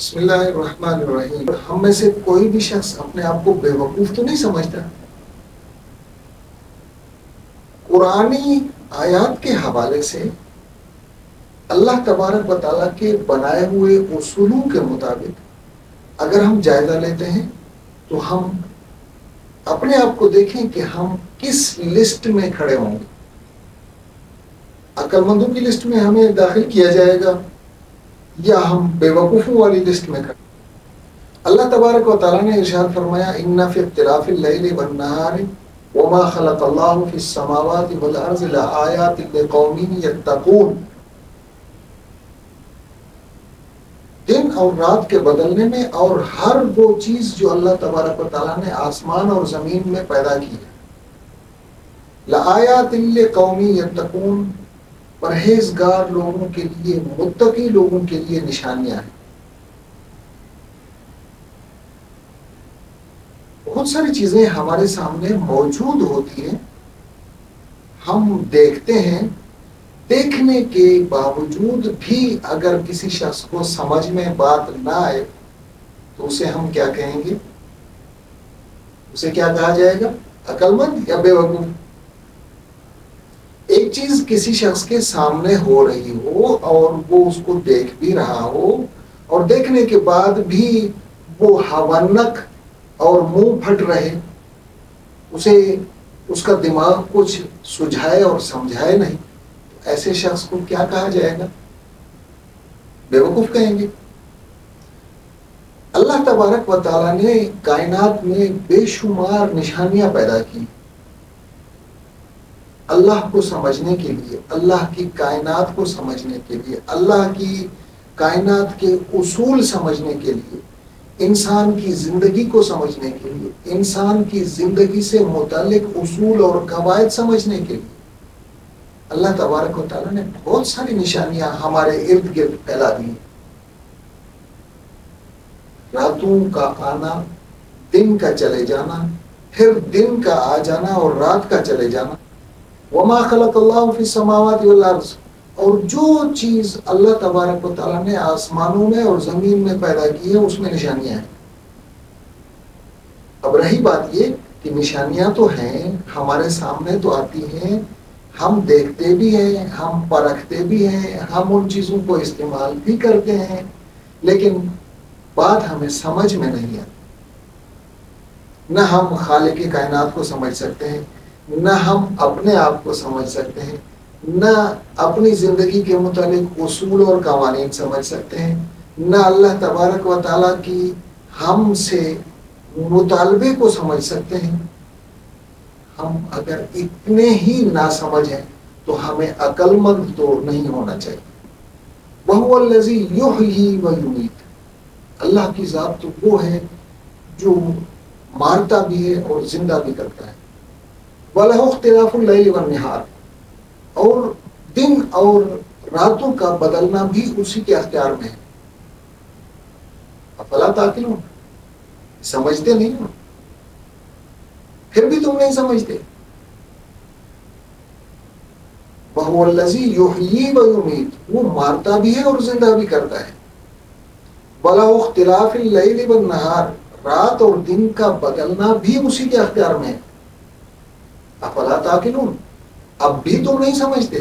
بسم اللہ الرحمن الرحیم۔ ہم میں سے کوئی بھی شخص اپنے آپ کو بے وقوف تو نہیں سمجھتا۔ قرآنی آیات کے حوالے سے اللہ تبارک و تعالیٰ کے بنائے ہوئے اصولوں کے مطابق اگر ہم جائزہ لیتے ہیں تو ہم اپنے آپ کو دیکھیں کہ ہم کس لسٹ میں کھڑے ہوں گے۔ عقل مندوں کی لسٹ میں ہمیں داخل کیا جائے گا یا ہم بے وقوفوں والی لسٹ میں کھڑے۔ اللہ تبارک و تعالیٰ نے ارشاد فرمایا ان فی اختلاف اللیل والنہار وما خلق اللہ فی السماوات والارض لآیات لقوم یتقون۔ دن اور رات کے بدلنے میں اور ہر وہ چیز جو اللہ تبارک و تعالیٰ نے آسمان اور زمین میں پیدا کی ہے، لآیات لقوم یتقون، پرہیزگار لوگوں کے لیے، متقی لوگوں کے لیے نشانیاں ہیں۔ بہت ساری چیزیں ہمارے سامنے موجود ہوتی ہیں، ہم دیکھتے ہیں، دیکھنے کے باوجود بھی اگر کسی شخص کو سمجھ میں بات نہ آئے تو اسے ہم کیا کہیں گے؟ اسے کیا کہا جائے گا؟ عقل مند یا بے وقوف؟ ایک چیز کسی شخص کے سامنے ہو رہی ہو اور وہ اس کو دیکھ بھی رہا ہو اور دیکھنے کے بعد بھی وہ حوانک اور منہ پھٹ رہے، اسے اس کا دماغ کچھ سجھائے اور سمجھائے نہیں، تو ایسے شخص کو کیا کہا جائے گا؟ بے وقوف کہیں گے۔ اللہ تبارک و تعالیٰ نے کائنات میں بے شمار نشانیاں پیدا کی اللہ کو سمجھنے کے لیے، اللہ کی کائنات کو سمجھنے کے لیے، اللہ کی کائنات کے اصول سمجھنے کے لیے، انسان کی زندگی کو سمجھنے کے لیے، انسان کی زندگی سے متعلق اصول اور قواعد سمجھنے کے لیے اللہ تبارک و تعالیٰ نے بہت ساری نشانیاں ہمارے ارد گرد پھیلا دی۔ راتوں کا آنا، دن کا چلے جانا، پھر دن کا آ جانا اور رات کا چلے جانا۔ وما خلق اللہ فی السماوات والارض، اور جو چیز اللہ تبارک و تعالیٰ نے آسمانوں میں اور زمین میں پیدا کی ہے اس میں نشانیاں ہیں۔ اب رہی بات یہ کہ نشانیاں تو ہیں، ہمارے سامنے تو آتی ہیں، ہم دیکھتے بھی ہیں، ہم پرکھتے بھی ہیں، ہم ان چیزوں کو استعمال بھی کرتے ہیں، لیکن بات ہمیں سمجھ میں نہیں آتی۔ نہ ہم خالق کائنات کو سمجھ سکتے ہیں، نہ ہم اپنے آپ کو سمجھ سکتے ہیں، نہ اپنی زندگی کے متعلق اصول اور قوانین سمجھ سکتے ہیں، نہ اللہ تبارک و تعالیٰ کی ہم سے مطالبے کو سمجھ سکتے ہیں۔ ہم اگر اتنے ہی نہ سمجھیں تو ہمیں عقل مند تو نہیں ہونا چاہیے۔ وَهُوَ الَّذِي يُحْيِي وَيُمِيتُ، اللہ کی ذات تو وہ ہے جو مارتا بھی ہے اور زندہ بھی کرتا ہے۔ وَلَهُ اخْتِلَافُ اللَّيْلِ وَالنِّهَارِ، اور دن اور راتوں کا بدلنا بھی اسی کے اختیار میں ہے۔ افلا تعقلون، سمجھتے نہیں ہو؟ پھر بھی تم نہیں سمجھتے۔ وَهُوَ الَّذِي يُحْيِي وَيُمِيتُ، وہ مارتا بھی ہے اور زندہ بھی کرتا ہے۔ وَلَهُ اخْتِلَافُ اللَّيْلِ وَالنَّهَارِ، رات اور دن کا بدلنا بھی اسی کے اختیار میں ہے۔ افلا تعقلون، اب بھی تم نہیں سمجھتے؟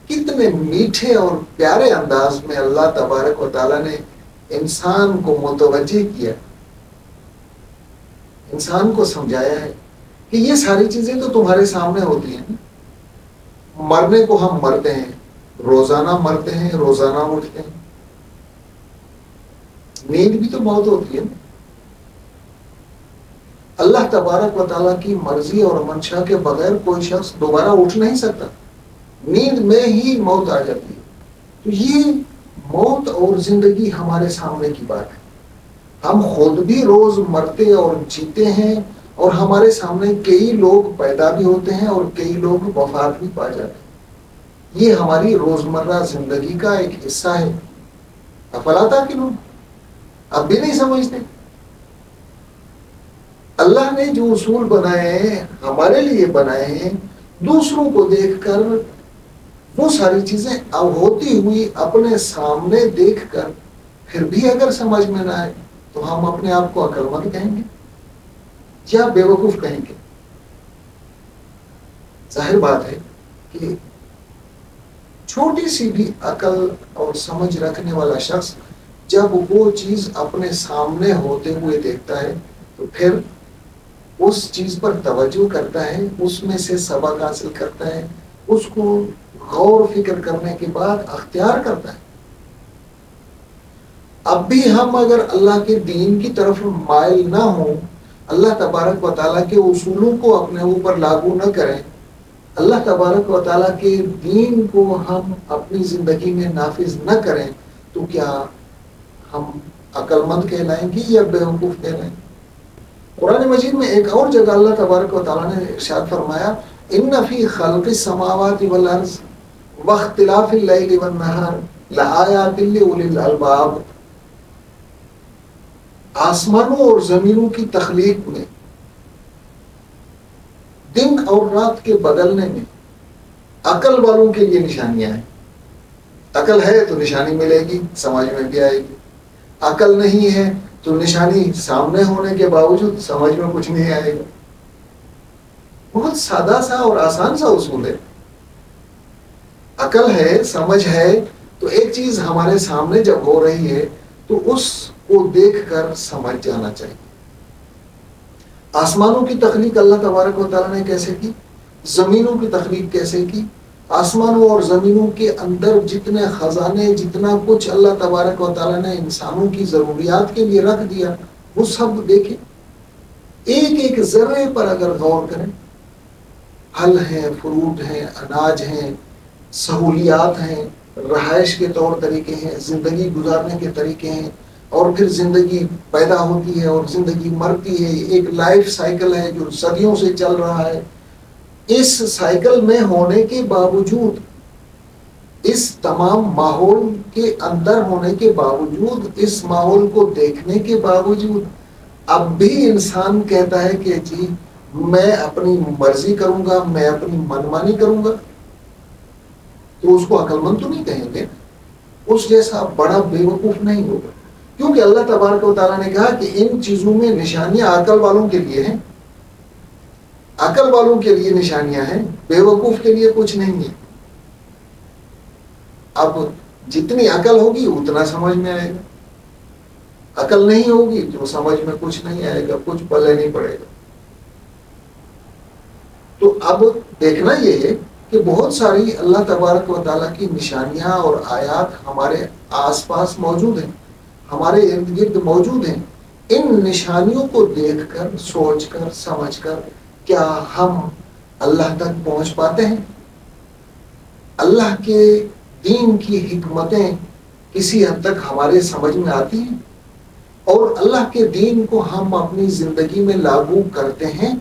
کتنے میٹھے اور پیارے انداز میں اللہ تبارک و تعالیٰ نے انسان کو متوجہ کیا، انسان کو سمجھایا ہے کہ یہ ساری چیزیں تو تمہارے سامنے ہوتی ہیں۔ مرنے کو ہم مرتے ہیں، روزانہ مرتے ہیں، روزانہ اٹھتے ہیں۔ نیند بھی تو موت ہوتی ہے۔ اللہ تبارک و تعالیٰ کی مرضی اور منشا کے بغیر کوئی شخص دوبارہ اٹھ نہیں سکتا، نیند میں ہی موت آ جاتی ہے۔ تو یہ موت اور زندگی ہمارے سامنے کی بات ہے۔ ہم خود بھی روز مرتے اور جیتے ہیں، اور ہمارے سامنے کئی لوگ پیدا بھی ہوتے ہیں اور کئی لوگ وفات بھی پا جاتے ہیں۔ یہ ہماری روزمرہ زندگی کا ایک حصہ ہے۔ افلا تعقلون، اب بھی نہیں سمجھتے؟ اللہ نے جو اصول بنائے ہیں ہمارے لیے بنائے ہیں، دوسروں کو دیکھ کر وہ ساری چیزیں اب ہوتی ہوئی اپنے سامنے دیکھ کر پھر بھی اگر سمجھ میں نہ آئے تو ہم اپنے آپ کو عقل مند کہیں گے یا بیوقوف کہیں گے؟ ظاہر بات ہے کہ چھوٹی سی بھی عقل اور سمجھ رکھنے والا شخص جب وہ چیز اپنے سامنے ہوتے ہوئے دیکھتا ہے تو پھر اس چیز پر توجہ کرتا ہے، اس میں سے سبق حاصل کرتا ہے، اس کو غور و فکر کرنے کے بعد اختیار کرتا ہے۔ اب بھی ہم اگر اللہ کے دین کی طرف مائل نہ ہوں، اللہ تبارک و تعالیٰ کے اصولوں کو اپنے اوپر لاگو نہ کریں، اللہ تبارک و تعالیٰ کے دین کو ہم اپنی زندگی میں نافذ نہ کریں، تو کیا ہم عقل مند کہلائیں گے یا بیوقوف کہلائیں گے؟ قرآن مجید میں ایک اور جگہ اللہ تبارک و تعالیٰ نے ارشاد فرمایا ان فی خلق السماوات والارض واختلاف اللیل والنہار لآیات لأولی الالباب، آسمانوں اور زمینوں کی تخلیق میں، دن اور رات کے بدلنے میں عقل والوں کے لیے نشانیاں ہیں۔ عقل ہے تو نشانی ملے گی، سمجھ میں بھی آئے گی۔ عقل نہیں ہے تو نشانی سامنے ہونے کے باوجود سمجھ میں کچھ نہیں آئے گا۔ بہت سادہ سا اور آسان سا اصول ہے۔ عقل ہے، سمجھ ہے، تو ایک چیز ہمارے سامنے جب ہو رہی ہے تو اس کو دیکھ کر سمجھ جانا چاہیے۔ آسمانوں کی تخلیق اللہ تبارک و تعالیٰ نے کیسے کی، زمینوں کی تخلیق کیسے کی، آسمانوں اور زمینوں کے اندر جتنے خزانے، جتنا کچھ اللہ تبارک و تعالیٰ نے انسانوں کی ضروریات کے لیے رکھ دیا، وہ سب دیکھیں، ایک ایک ذرے پر اگر غور کریں، پھل ہیں، فروٹ ہیں، اناج ہیں، سہولیات ہیں، رہائش کے طور طریقے ہیں، زندگی گزارنے کے طریقے ہیں، اور پھر زندگی پیدا ہوتی ہے اور زندگی مرتی ہے، ایک لائف سائیکل ہے جو صدیوں سے چل رہا ہے۔ اس سائیکل میں ہونے کے باوجود، اس تمام ماحول کے اندر ہونے کے باوجود، اس ماحول کو دیکھنے کے باوجود اب بھی انسان کہتا ہے کہ جی میں اپنی مرضی کروں گا، میں اپنی منمانی کروں گا، تو اس کو عقل مند تو نہیں کہیں گے، اس جیسا بڑا بیوقوف نہیں ہوگا۔ کیونکہ اللہ تبارک و تعالیٰ نے کہا کہ ان چیزوں میں نشانیاں عقل والوں کے لیے ہیں، عقل والوں کے لیے نشانیاں ہیں، بیوقوف کے لیے کچھ نہیں ہے۔ اب جتنی عقل ہوگی اتنا سمجھ میں آئے گا، عقل نہیں ہوگی تو سمجھ میں کچھ نہیں آئے گا، کچھ پلے نہیں پڑے گا۔ تو اب دیکھنا یہ ہے کہ بہت ساری اللہ تبارک و تعالیٰ کی نشانیاں اور آیات ہمارے آس پاس موجود ہیں، ہمارے ارد گرد موجود ہیں۔ ان نشانیوں کو دیکھ کر، سوچ کر، سمجھ کر کیا ہم اللہ تک پہنچ پاتے ہیں؟ اللہ کے دین کی حکمتیں کسی حد تک ہمارے سمجھ میں آتی ہیں، اور اللہ کے دین کو ہم اپنی زندگی میں لاگو کرتے ہیں،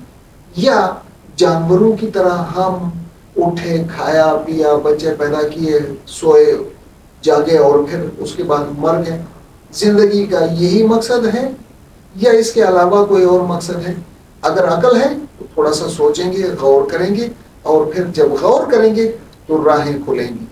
یا جانوروں کی طرح ہم اٹھے، کھایا پیا، بچے پیدا کیے، سوئے جاگے اور پھر اس کے بعد مر گئے؟ زندگی کا یہی مقصد ہے یا اس کے علاوہ کوئی اور مقصد ہے؟ اگر عقل ہے تو تھوڑا سا سوچیں گے، غور کریں گے، اور پھر جب غور کریں گے تو راہیں کھلیں گی۔